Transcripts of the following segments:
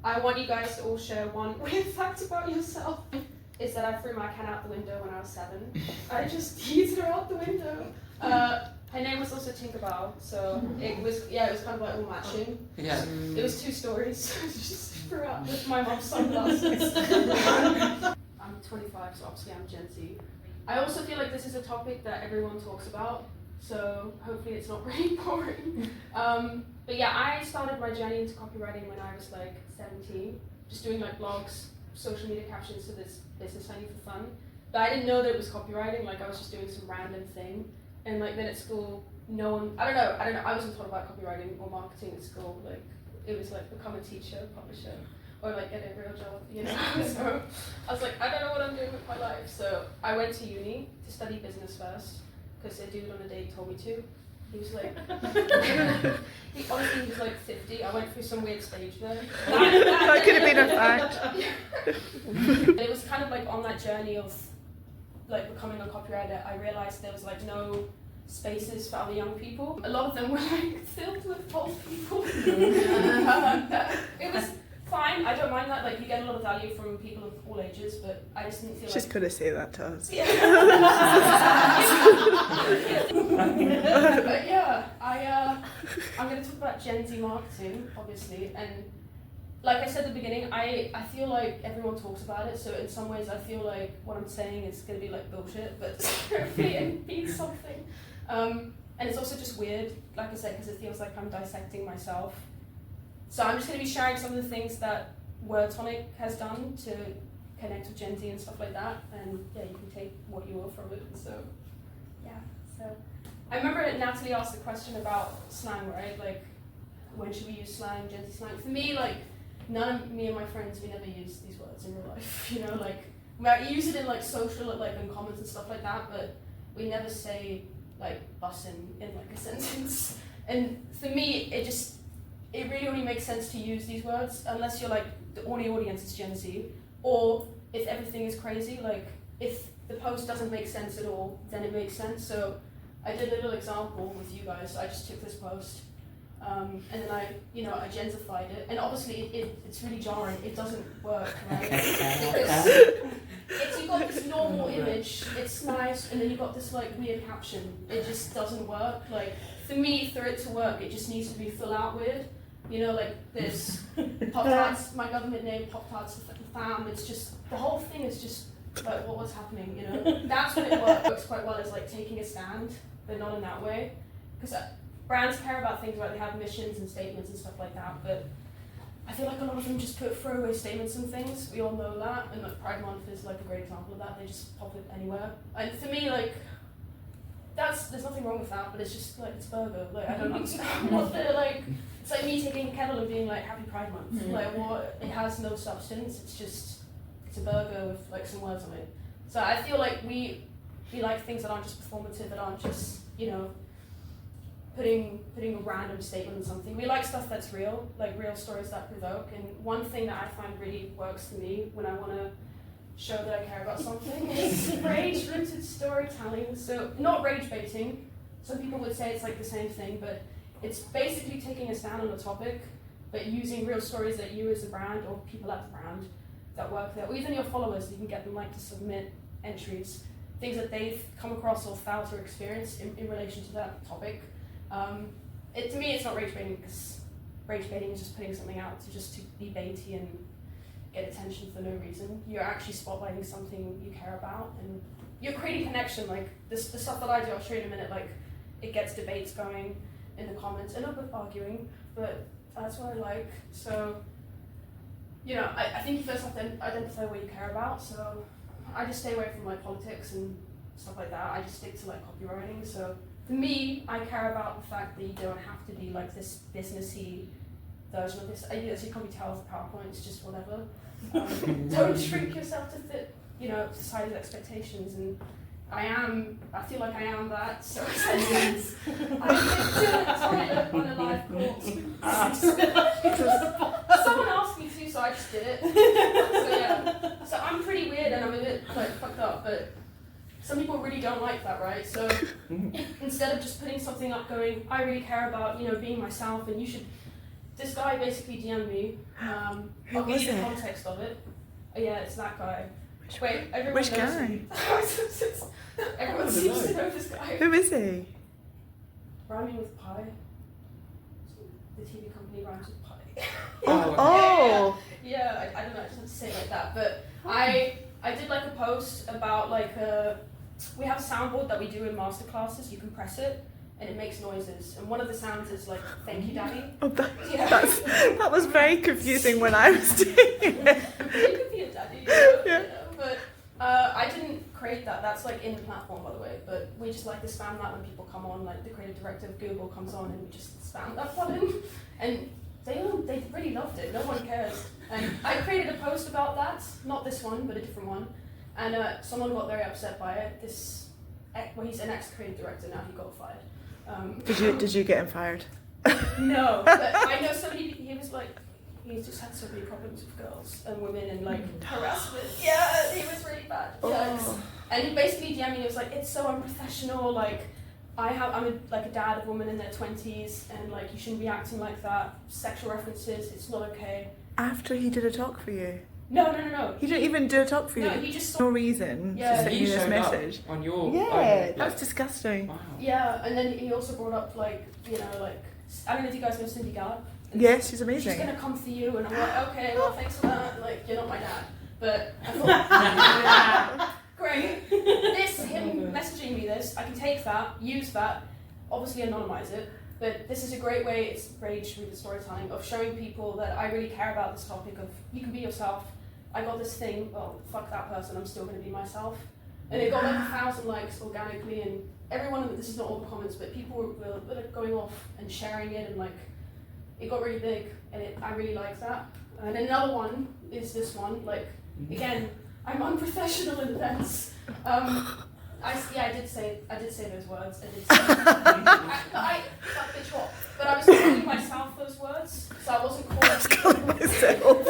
I want you guys to all share one weird fact about yourself. Is that I threw my cat out the window when I was 7. I just yeeted her out the window. Her name was also Tinkerbell, so it was kind of like all matching. Yeah. It was 2 stories. Just threw out with my mom's sunglasses. I'm 25, so obviously I'm Gen Z. I also feel like this is a topic that everyone talks about, so hopefully it's not really boring. But yeah, I started my journey into copywriting when I was like 17, just doing like blogs, social media captions to this business I knew for fun. But I didn't know that it was copywriting, like I was just doing some random thing. And like then at school, no one, I don't know, I wasn't taught about copywriting or marketing at school. Like it was like become a teacher, publisher, or like get a real job, you know. So I was like, I don't know what I'm doing with my life. So I went to uni to study business first, because a dude on a date told me to. He was like, he was like 50. I went through some weird stage there. That could have been a fact. It was kind of like on that journey of like becoming a copywriter, I realized there was like no spaces for other young people. A lot of them were like filled with old people. It was fine, I don't mind that, like you get a lot of value from people of all ages, but I just didn't feel She's like... gonna say that to us. Yeah. But yeah, I'm gonna talk about Gen Z marketing, obviously, and like I said at the beginning, I feel like everyone talks about it, so in some ways I feel like what I'm saying is going to be like bullshit, but hopefully it means something. And it's also just weird, like I said, because it feels like I'm dissecting myself. So I'm just going to be sharing some of the things that Wordtonic has done to connect with Gen Z and stuff like that, and yeah, you can take what you will from it. So yeah, so I remember Natalie asked the question about slang, right? Like, when should we use slang, Gen Z slang? For me, like, none of me and my friends, we never use these words in real life, you know, like, we use it in like social, like in comments and stuff like that, but we never say like bussin' in like a sentence. And for me, it really only makes sense to use these words unless you're like, the only audience is Gen Z, or if everything is crazy, like if the post doesn't make sense at all, then it makes sense. So I did a little example with you guys. I just took this post, and then I gentified it, and obviously it's really jarring. It doesn't work, right? Because you got this normal image, it's nice, and then you got this like weird caption. It just doesn't work. Like for me, for it to work, it just needs to be full out weird. You know, like this Pop Tarts, my government name, Pop Tarts the fam. It's just the whole thing is just like what's happening. You know, that's when it works quite well. Is like taking a stand, but not in that way, because brands care about things, right? They have missions and statements and stuff like that, but I feel like a lot of them just put throwaway statements and things. We all know that, and like Pride Month is like a great example of that. They just pop it anywhere, and for me, like there's nothing wrong with that, but it's just like it's burger. Like I don't understand what the like. It's like me taking a kettle and being like Happy Pride Month. Mm-hmm. Like what? It has no substance. It's a burger with like some words on it. So I feel like we like things that aren't just performative, that aren't just putting a random statement on something. We like stuff that's real, like real stories that provoke. And one thing that I find really works for me when I want to show that I care about something is rage-rooted storytelling. So not rage baiting. Some people would say it's like the same thing, but it's basically taking a stand on a topic, but using real stories that you as a brand or people at the brand that work there, or even your followers, you can get them like to submit entries, things that they've come across or felt or experienced in relation to that topic. To me, it's not rage baiting, because rage baiting is just putting something out to be baity and get attention for no reason. You're actually spotlighting something you care about, and you're creating connection. Like the stuff that I do, I'll show you in a minute. Like it gets debates going in the comments, and not with arguing, but that's what I like. So, I think you first have to identify what you care about. So I just stay away from like politics and stuff like that. I just stick to like copywriting. So for me, I care about the fact that you don't have to be like this businessy version of this. As you can probably tell with PowerPoint, it's just whatever. Don't shrink yourself to fit, society's expectations. And I feel like I am that. So I did a toilet on a live call. Someone asked me to, so I just did it. So yeah. So I'm pretty weird and I'm a bit like fucked up, but some people really don't like that, right? So instead of just putting something up going, I really care about, being myself, and you should this guy basically DM'd me. Who I'll give was you the it? context of it. Yeah, it's that guy. Wait, everyone Which knows guy? him. Everyone seems to know this guy. Who is he? Rhyming with pie. The TV company rhymes with pie. Oh. Yeah, I don't know, I just have to say it like that. But I did like a post about like we have a soundboard that we do in master classes. You can press it and it makes noises. And one of the sounds is like, thank you, daddy. Oh, Yeah. that was very confusing when I was doing it. You could be a daddy, you know, Yeah. you know, but I didn't create that. That's like in the platform, by the way. But we just like to spam that when people come on. Like the creative director of Google comes on, and we just spam that button. And they really loved it. No one cares. And I created a post about that. Not this one, but a different one. And someone got very upset by it. Well, he's an ex-creative director now. He got fired. Did you get him fired? No, but I know somebody. He was like. He's just had so many problems with girls and women and like harassment. Yeah, he was really bad. Yeah, and he basically DM'd me. He was like, "It's so unprofessional. Like, I'm a dad of women in their 20s, and like you shouldn't be acting like that. Sexual references, it's not okay." After he did a talk for you? No. He didn't even do a talk for you? No, he just saw. No reason Yeah. to send He you this showed up message? on your Yeah, that's disgusting. Wow. Yeah, and then he also brought up like I don't know if you guys know Cindy Gallop. Yes, she's She's amazing. gonna come for you, and I'm like, okay, well, thanks for that. Like, you're not my dad, but I thought, great. Him messaging me this, I can take that, use that, obviously anonymize it, but this is a great way. It's rage-rooted storytelling of showing people that I really care about this topic of you can be yourself. I got this thing. Well, fuck that person. I'm still gonna be myself. And it got like 1,000 likes organically, and everyone. This is not all the comments, but people were like going off and sharing it and like. It got really big, and I really like that. And another one is this one. Like, again, I'm unprofessional in events. I did say those words. I did say fuck bitch what? But I was calling myself those words, so I wasn't calling. I was calling myself.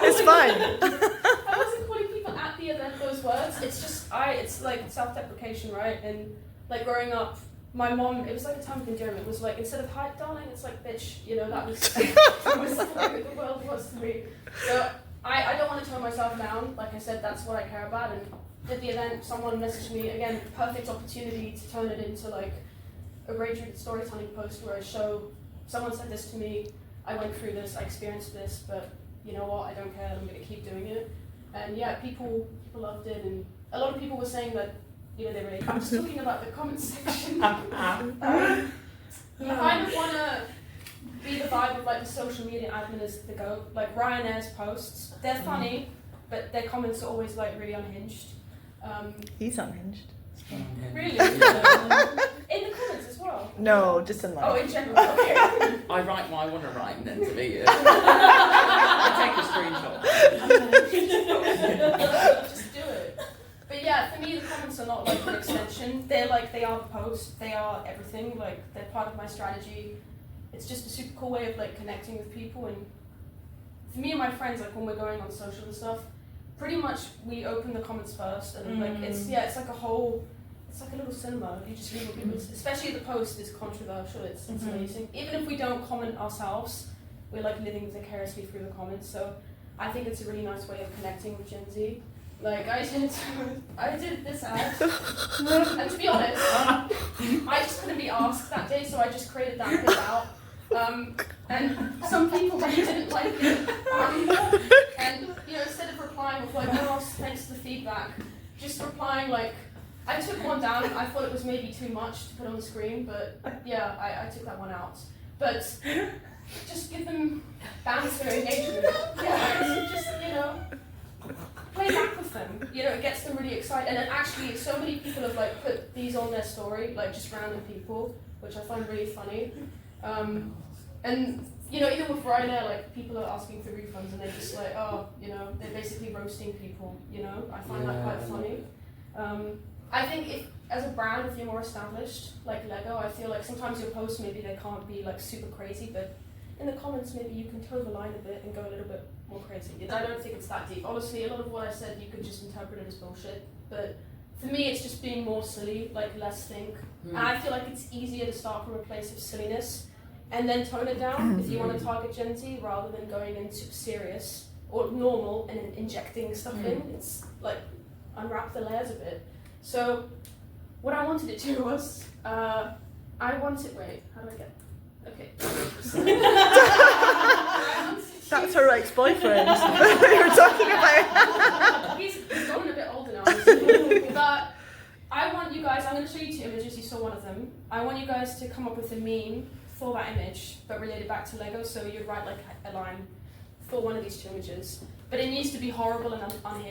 It's fine. I wasn't calling people at the event those words. It's just it's like self-deprecation, right? And like growing up. My mom, it was like a time of endearment. It was like, instead of hi, darling, it's like, bitch, you know, that was, it was like the world was to me. So I don't want to turn myself down. Like I said, that's what I care about. And at the event, someone messaged me, again, perfect opportunity to turn it into like a great storytelling post where I show, someone said this to me, I went through this, I experienced this, but you know what, I don't care, I'm going to keep doing it. And yeah, people loved it. And a lot of people were saying that, you know, I'm just talking about the comment section. You kind of want to be the vibe of like the social media admin as the goat. Like Ryanair's posts, they're funny, but their comments are always like really unhinged. He's unhinged. Really? In the comments as well? No, just in life. Oh, in general, okay. I write what I want to write and then delete it. I take a screenshot. Just do it. But yeah, for me the comments are not like an extension. They are the post, they are everything, like they're part of my strategy. It's just a super cool way of like connecting with people. And for me and my friends, like when we're going on social and stuff, pretty much we open the comments first and like it's like a little cinema. You just read what people, especially the post is controversial, it's amazing. Even if we don't comment ourselves, we're like living vicariously through the comments. So I think it's a really nice way of connecting with Gen Z. Like I did this ad, and to be honest, I just couldn't be asked that day, so I just created that bit out. And some people really didn't like it. And you know, instead of replying with like, "Oh, thanks for the feedback," just replying like, I took one down. I thought it was maybe too much to put on the screen, but yeah, I took that one out. But just give them banter engagement. Yeah, just play back with them. You know, it gets them really excited. And then actually, so many people have like put these on their story, like just random people, which I find really funny. And you know, even with Ryanair, like people are asking for refunds, and they're just like, oh, you know, they're basically roasting people. You know, I find that quite funny. I think if, as a brand, if you're more established, like Lego, I feel like sometimes your posts maybe they can't be like super crazy, but in the comments maybe you can toe the line a bit and go a little bit more crazy. I don't think it's that deep. Honestly, a lot of what I said you could just interpret it as bullshit, but for me it's just being more silly, like less think. And I feel like it's easier to start from a place of silliness and then tone it down if you want to target Gen Z rather than going in super serious or normal and then injecting stuff in. It's like unwrap the layers a bit. So what I wanted to do was I wanted, wait, how do I get, okay. That's her ex-boyfriend we were talking about. He's gotten a bit older now, but I want you guys, I'm going to show you 2 images, you saw one of them. I want you guys to come up with a meme for that image, but related back to Lego, so you'd write like a line for one of these 2 images. But it needs to be horrible and unhinged.